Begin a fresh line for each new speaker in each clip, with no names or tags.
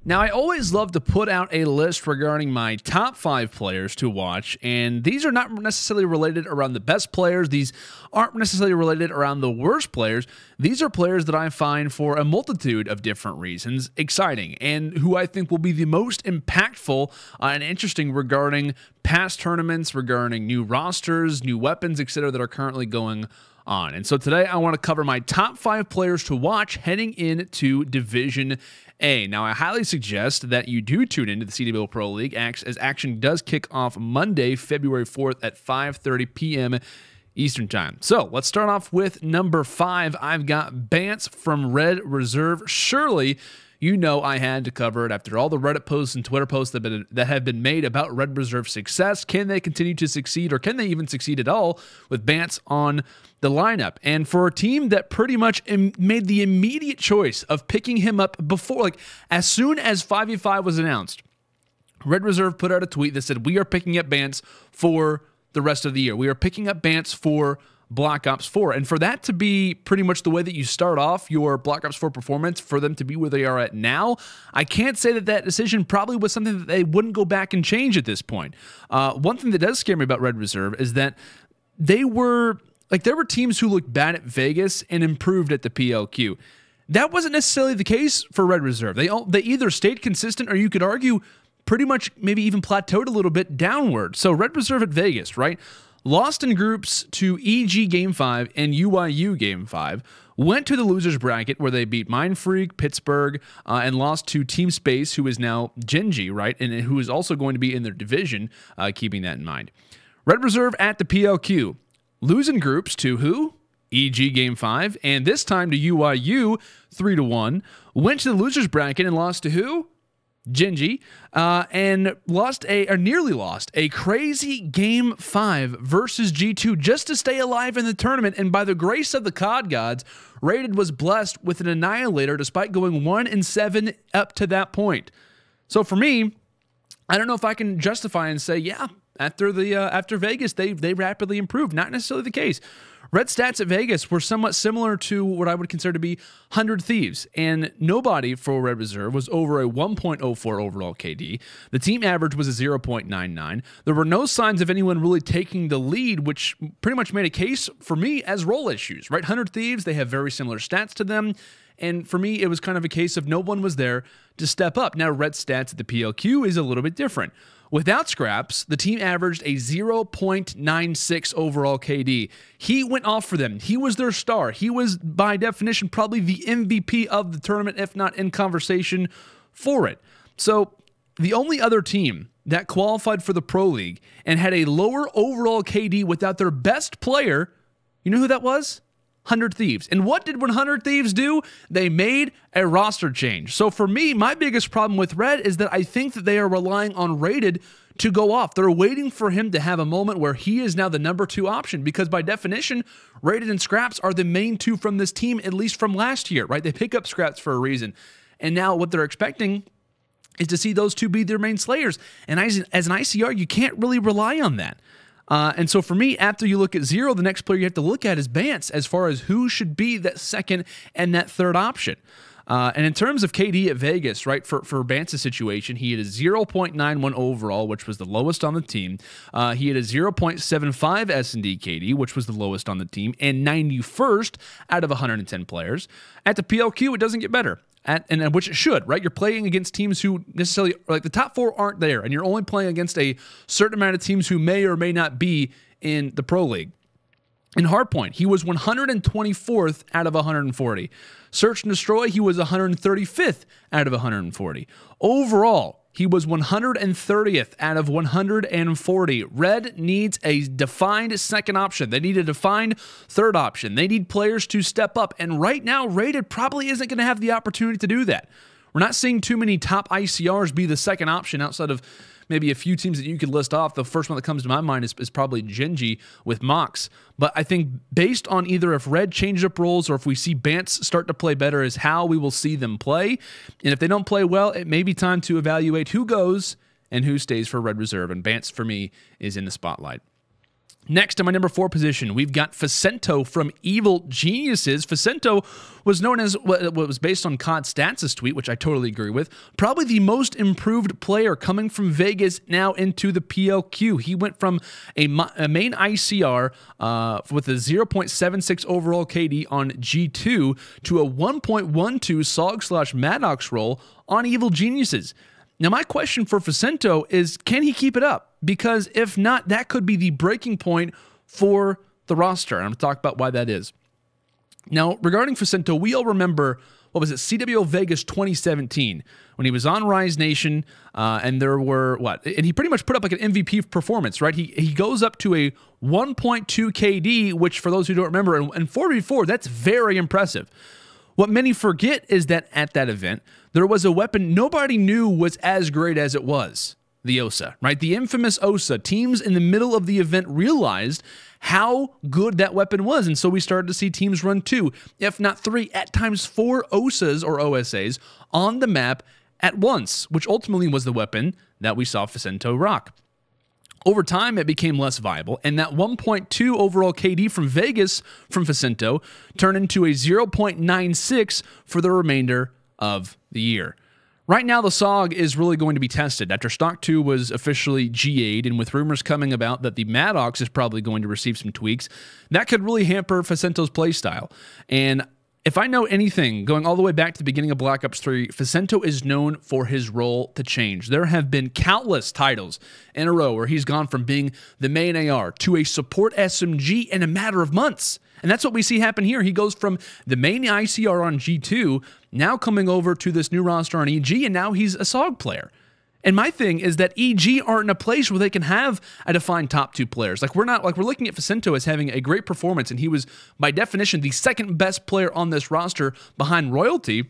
Now, I always love to put out a list regarding my top 5 players to watch, and these are not necessarily related around the best players. These aren't necessarily related around the worst players. These are players that I find for a multitude of different reasons exciting, and who I think will be the most impactful and interesting regarding past tournaments, regarding new rosters, new weapons, etc. that are currently going on. And so today I want to cover my top 5 players to watch heading into Division A. Now, I highly suggest that you do tune into the CWL Pro League, as action does kick off Monday, February 4th at 5:30 p.m. Eastern Time. So let's start off with number 5. I've got Bandz from Red Reserve. Surely you know I had to cover it after all the Reddit posts and Twitter posts that have been made about Red Reserve's success. Can they continue to succeed, or can they even succeed at all with Bandz on the lineup? And for a team that pretty much made the immediate choice of picking him up before, like as soon as 5v5 was announced, Red Reserve put out a tweet that said, "We are picking up Bandz for the rest of the year. We are picking up Bandz for Black Ops 4. And for that to be pretty much the way that you start off your Black Ops 4 performance, for them to be where they are at now, I can't say that that decision probably was something that they wouldn't go back and change at this point. One thing that does scare me about Red Reserve is that there were teams who looked bad at Vegas and improved at the PLQ. That wasn't necessarily the case for Red Reserve. They either stayed consistent, or you could argue pretty much maybe even plateaued a little bit downward. So Red Reserve at Vegas, right? Lost in groups to EG Game 5 and UIU Game 5, went to the losers bracket where they beat Mindfreak, Pittsburgh, and lost to Team Space, who is now Genji, right? And who is also going to be in their division, keeping that in mind. Red Reserve at the PLQ, losing groups to who? EG Game 5, and this time to UIU 3-1, went to the losers bracket and lost to who? Genji, and nearly lost a crazy Game 5 versus G2 just to stay alive in the tournament. And by the grace of the COD gods, Rated was blessed with an Annihilator despite going 1-7 up to that point. So for me, I don't know if I can justify and say, yeah, after Vegas, they rapidly improved. Not necessarily the case. Red stats at Vegas were somewhat similar to what I would consider to be 100 Thieves, and nobody for Red Reserve was over a 1.04 overall KD. The team average was a 0.99. There were no signs of anyone really taking the lead, which pretty much made a case for me as role issues, right? 100 Thieves, they have very similar stats to them, and for me, it was kind of a case of no one was there to step up. Now, Red stats at the PLQ is a little bit different. Without scraps, the team averaged a 0.96 overall KD. He went off for them. He was their star. He was, by definition, probably the MVP of the tournament, if not in conversation for it. So the only other team that qualified for the Pro League and had a lower overall KD without their best player, you know who that was? 100 Thieves. And what did 100 Thieves do? They made a roster change. So for me, my biggest problem with Red is that I think that they are relying on Rated to go off. They're waiting for him to have a moment where he is now the number 2 option, because by definition, Rated and Scraps are the main 2 from this team, at least from last year, right? They pick up Scraps for a reason. And now what they're expecting is to see those 2 be their main slayers. And as an ICR, you can't really rely on that. And so for me, after you look at Zero, the next player you have to look at is Bandz, as far as who should be that second and that third option. And in terms of KD at Vegas, right, for Bantz's situation, he had a 0.91 overall, which was the lowest on the team. He had a 0.75 S&D KD, which was the lowest on the team, and 91st out of 110 players. At the PLQ, it doesn't get better. And which it should, right? You're playing against teams who necessarily, like the top 4 aren't there, and you're only playing against a certain amount of teams who may or may not be in the Pro League. In Hardpoint, he was 124th out of 140. Search and Destroy, he was 135th out of 140. Overall, he was 130th out of 140. Red needs a defined second option. They need a defined third option. They need players to step up. And right now, Rated probably isn't going to have the opportunity to do that. We're not seeing too many top ICRs be the second option outside of maybe a few teams that you could list off. The first one that comes to my mind is probably Genji with Mox. But I think based on either if Red changes up roles or if we see Bandz start to play better is how we will see them play. And if they don't play well, it may be time to evaluate who goes and who stays for Red Reserve. And Bandz, for me, is in the spotlight. Next, in my number 4 position, we've got Facendo from Evil Geniuses. Facendo was known as, what was based on COD Stats' tweet, which I totally agree with, probably the most improved player coming from Vegas now into the PLQ. He went from a main ICR with a 0.76 overall KD on G2 to a 1.12 SOG/Maddox role on Evil Geniuses. Now, my question for Facendo is, can he keep it up? Because if not, that could be the breaking point for the roster. And I'm going to talk about why that is. Now, regarding Facendo, we all remember, what was it, CWL Vegas 2017, when he was on Rise Nation, and there were, and he pretty much put up like an MVP performance, right? He goes up to a 1.2 KD, which for those who don't remember, and 4v4, that's very impressive. What many forget is that at that event, there was a weapon nobody knew was as great as it was, the OSA, right? The infamous OSA. Teams in the middle of the event realized how good that weapon was, and so we started to see teams run 2, if not 3, at times 4 OSAs or OSAs on the map at once, which ultimately was the weapon that we saw Facendo rock. Over time, it became less viable, and that 1.2 overall KD from Vegas from Facendo turned into a 0.96 for the remainder of the year. Right now, the SOG is really going to be tested after Stock 2 was officially GA'd, and with rumors coming about that the Maddox is probably going to receive some tweaks, that could really hamper Facendo's playstyle. And if I know anything, going all the way back to the beginning of Black Ops 3, Facendo is known for his role to change. There have been countless titles in a row where he's gone from being the main AR to a support SMG in a matter of months. And that's what we see happen here. He goes from the main ICR on G2, now coming over to this new roster on EG, and now he's a SOG player. And my thing is that EG aren't in a place where they can have a defined top 2 players. We're looking at Facendo as having a great performance, and he was, by definition, the second best player on this roster behind Royalty.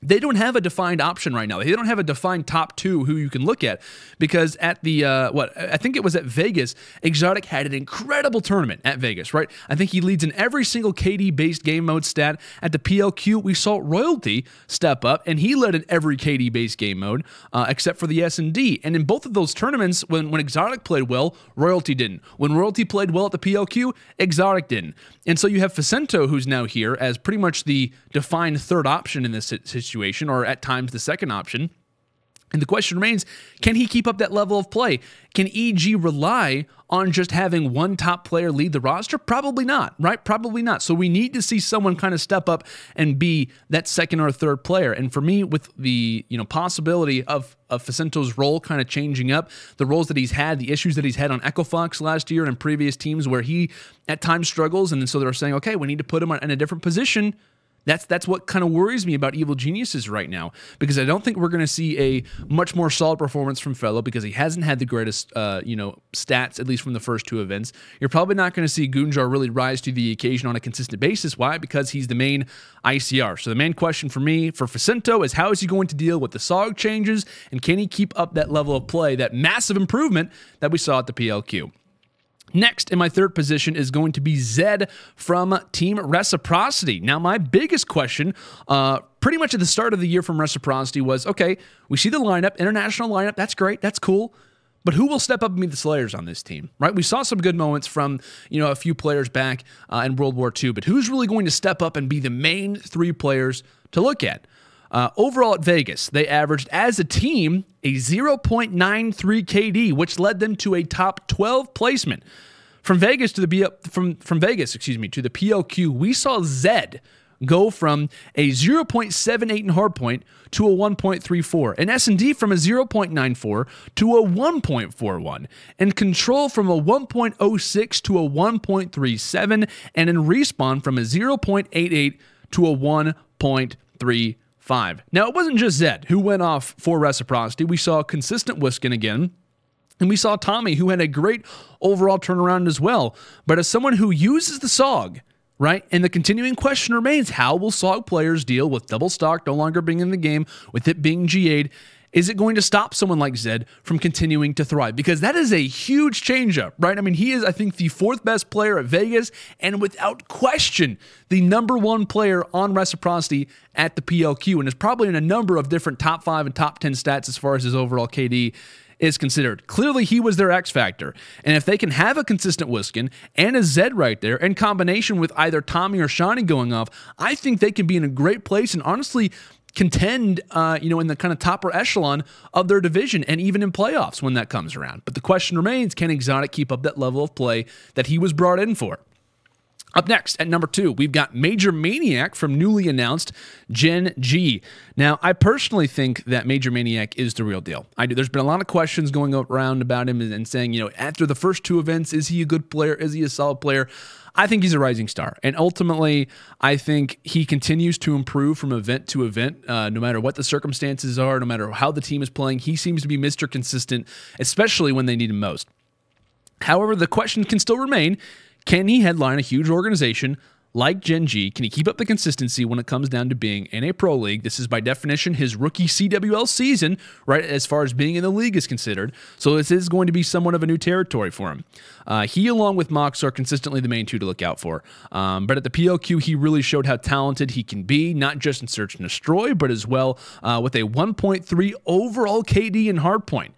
They don't have a defined option right now. They don't have a defined top 2 who you can look at, because at the, I think it was at Vegas, Exotic had an incredible tournament at Vegas, right? I think he leads in every single KD-based game mode stat. At the PLQ, we saw Royalty step up, and he led in every KD-based game mode, except for the S&D. And in both of those tournaments, when Exotic played well, Royalty didn't. When Royalty played well at the PLQ, Exotic didn't. And so you have Facendo, who's now here as pretty much the defined third option in this situation, or at times the second option. And the question remains, can he keep up that level of play? Can EG rely on just having one top player lead the roster? Probably not, right? Probably not. So we need to see someone kind of step up and be that second or third player. And for me, with the possibility of Facendo's role kind of changing up, the roles that he's had, the issues that he's had on Echo Fox last year and in previous teams where he at times struggles, and then so they're saying, okay, we need to put him in a different position. That's what kind of worries me about Evil Geniuses right now, because I don't think we're going to see a much more solid performance from Fellow, because he hasn't had the greatest, stats, at least from the first 2 events. You're probably not going to see Gunjar really rise to the occasion on a consistent basis. Why? Because he's the main ICR. So the main question for me, for Facendo, is how is he going to deal with the SOG changes, and can he keep up that level of play, that massive improvement that we saw at the PLQ? Next, in my 3rd position, is going to be Zed from Team Reciprocity. Now, my biggest question, pretty much at the start of the year from Reciprocity was, okay, we see the lineup, international lineup, that's great, that's cool, but who will step up and be the Slayers on this team, right? We saw some good moments from, a few players back in World War II, but who's really going to step up and be the main 3 players to look at? Overall at Vegas, they averaged as a team a 0.93 KD, which led them to a top 12 placement. From Vegas to the to the PLQ, we saw Zed go from a 0.78 in hardpoint to a 1.34, and S&D from a 0.94 to a 1.41, and Control from a 1.06 to a 1.37, and in Respawn from a 0.88 to a 1.35. Now, it wasn't just Zed who went off for Reciprocity. We saw consistent Wiskin again, and we saw Tommy, who had a great overall turnaround as well. But as someone who uses the SOG, right, and the continuing question remains, how will SOG players deal with double stock no longer being in the game, with it being GA'd? Is it going to stop someone like Zed from continuing to thrive? Because that is a huge changeup, right? I mean, he is, I think, the 4th best player at Vegas, and without question, the #1 player on Reciprocity at the PLQ, and is probably in a number of different top 5 and top 10 stats as far as his overall KD is considered. Clearly, he was their X factor. And if they can have a consistent Wiskin and a Zed right there in combination with either Tommy or Shawnee going off, I think they can be in a great place and honestly contend, in the kind of topper echelon of their division and even in playoffs when that comes around. But the question remains, can Exotic keep up that level of play that he was brought in for? Up next, at number 2, we've got Major Maniac from newly announced Gen G. Now, I personally think that Major Maniac is the real deal. I do. There's been a lot of questions going around about him and saying, after the first 2 events, is he a good player? Is he a solid player? I think he's a rising star. And ultimately, I think he continues to improve from event to event, no matter what the circumstances are, no matter how the team is playing. He seems to be Mr. Consistent, especially when they need him most. However, the question can still remain, can he headline a huge organization like Gen G? Can he keep up the consistency when it comes down to being in a pro league? This is by definition his rookie CWL season, right, as far as being in the league is considered. So this is going to be somewhat of a new territory for him. He, along with Mox, are consistently the main 2 to look out for. But at the PLQ, he really showed how talented he can be, not just in Search and Destroy, but as well with a 1.3 overall KD in Hardpoint.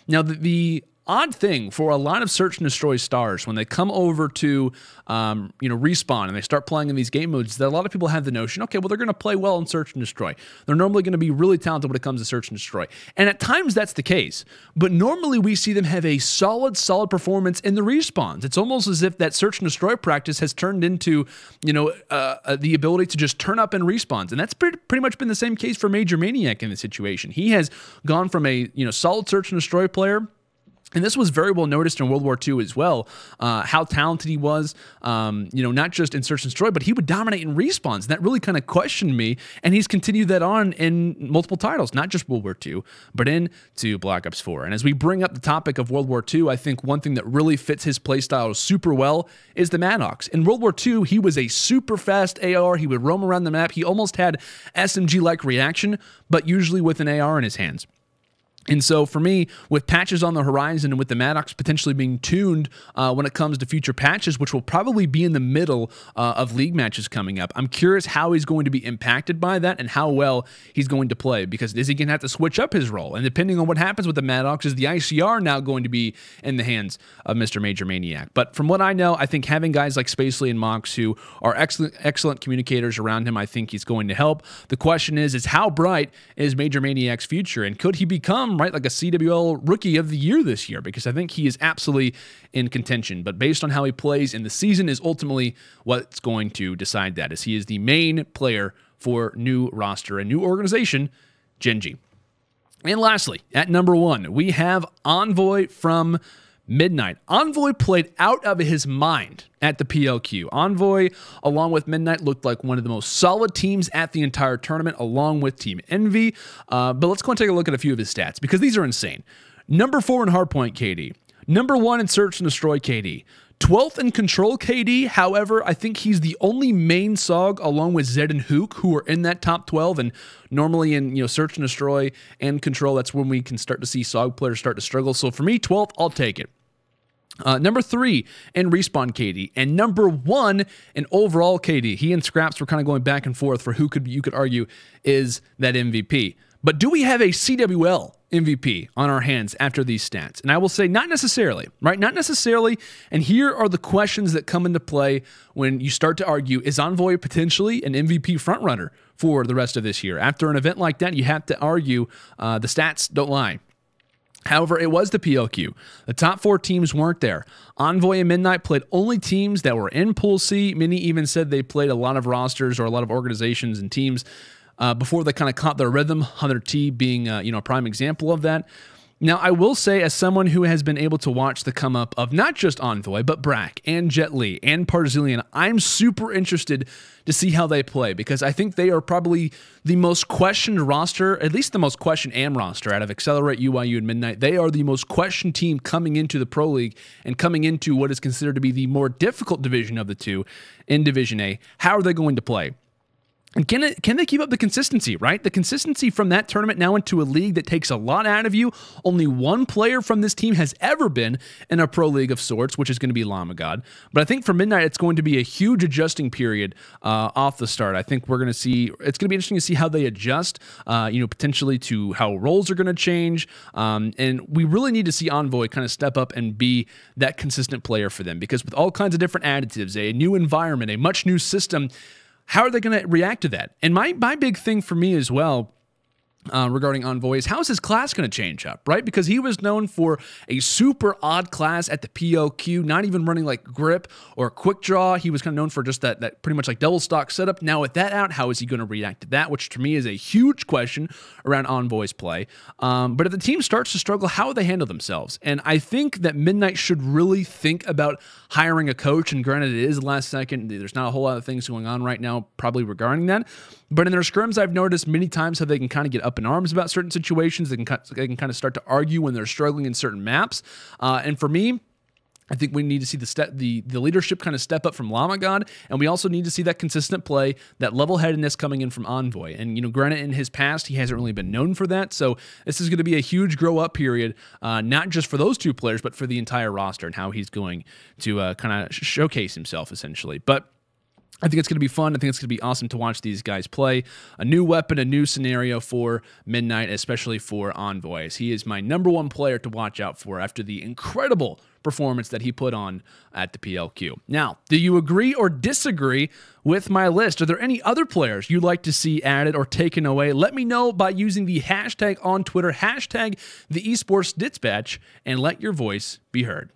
Now, the odd thing for a lot of Search and Destroy stars when they come over to Respawn and they start playing in these game modes is that a lot of people have the notion, okay, well, they're going to play well in Search and Destroy. They're normally going to be really talented when it comes to Search and Destroy. And at times that's the case. But normally we see them have a solid performance in the respawns. It's almost as if that Search and Destroy practice has turned into, the ability to just turn up in respawns. And that's pretty much been the same case for Major Maniac in this situation. He has gone from a solid Search and Destroy player. And this was very well noticed in World War II as well, how talented he was, not just in Search and Destroy, but he would dominate in respawns. And that really kind of questioned me, and he's continued that on in multiple titles, not just World War II, but into Black Ops 4. And as we bring up the topic of World War II, I think one thing that really fits his playstyle super well is the Maddox. In World War II, he was a super fast AR. He would roam around the map. He almost had SMG-like reaction, but usually with an AR in his hands. And so for me, with patches on the horizon and with the Maddox potentially being tuned when it comes to future patches, which will probably be in the middle of league matches coming up, I'm curious how he's going to be impacted by that and how well he's going to play, because is he going to have to switch up his role? And depending on what happens with the Maddox, is the ICR now going to be in the hands of Mr. Major Maniac? But from what I know, I think having guys like Spacely and Mox who are excellent communicators around him, I think he's going to help. The question is how bright is Major Maniac's future, and could he become like a CWL Rookie of the Year this year? Because I think he is absolutely in contention. But based on how he plays in the season is ultimately what's going to decide that, as he is the main player for new roster and new organization, Gen G. And lastly, at number 1, we have Envoy from Midnight. Envoy played out of his mind at the PLQ. Envoy, along with Midnight, looked like one of the most solid teams at the entire tournament, along with Team Envy. But let's go and take a look at a few of his stats, because these are insane. Number 4 in Hardpoint KD. Number 1 in Search and Destroy KD. 12th in Control KD. However, I think he's the only main SOG, along with Zed and Hook, who are in that top 12. And normally in Search and Destroy and Control, that's when we can start to see SOG players start to struggle. So for me, 12th, I'll take it. Number 3 in Respawn KD, and number 1 in overall KD. He and Scraps were kind of going back and forth for who you could argue is that MVP. But do we have a CWL MVP on our hands after these stats? And I will say not necessarily, right? Not necessarily. And here are the questions that come into play when you start to argue, is Envoy potentially an MVP frontrunner for the rest of this year? After an event like that, you have to argue the stats don't lie. However, it was the PLQ. The top 4 teams weren't there. Envoy and Midnight played only teams that were in Pool C. Many even said they played a lot of rosters or a lot of organizations and teams before they kind of caught their rhythm, 100T being a prime example of that. Now, I will say, as someone who has been able to watch the come up of not just Envoy, but Brack and Jet Li and Parzillion, I'm super interested to see how they play, because I think they are probably the most questioned roster, at least the most questioned AM roster out of Accelerate, UIU, and Midnight. They are the most questioned team coming into the Pro League and coming into what is considered to be the more difficult division of the two in Division A. How are they going to play? And can they keep up the consistency, right? The consistency from that tournament now into a league that takes a lot out of you. Only one player from this team has ever been in a pro league of sorts, which is going to be LandO. But I think for Midnight, it's going to be a huge adjusting period off the start. I think we're going to see, it's going to be interesting to see how they adjust, potentially to how roles are going to change. And we really need to see Envoy kind of step up and be that consistent player for them, because with all kinds of different additives, a new environment, a much new system, how are they going to react to that? And my big thing for me as well, regarding Envoy, is how is his class going to change up, right? Because he was known for a super odd class at the PLQ, not even running like grip or quick draw. He was kind of known for just that pretty much like double stock setup. Now with that out, how is he going to react to that? Which to me is a huge question around Envoy's play. But if the team starts to struggle, how will they handle themselves? And I think that Midnight should really think about hiring a coach. And granted, it is last second. There's not a whole lot of things going on right now probably regarding that. But in their scrims, I've noticed many times how they can kind of get up in arms about certain situations. They can kind of start to argue when they're struggling in certain maps. And for me, I think we need to see the leadership kind of step up from LandO, and we also need to see that consistent play, that level-headedness coming in from Envoy. And, granted, in his past, he hasn't really been known for that, so this is going to be a huge grow-up period, not just for those two players, but for the entire roster and how he's going to kind of showcase himself, essentially. But I think it's going to be fun. I think it's going to be awesome to watch these guys play. A new weapon, a new scenario for Midnight, especially for Envoy. He is my #1 player to watch out for after the incredible performance that he put on at the PLQ. Now, do you agree or disagree with my list? Are there any other players you'd like to see added or taken away? Let me know by using the hashtag on Twitter, hashtag the Esports Dispatch, and let your voice be heard.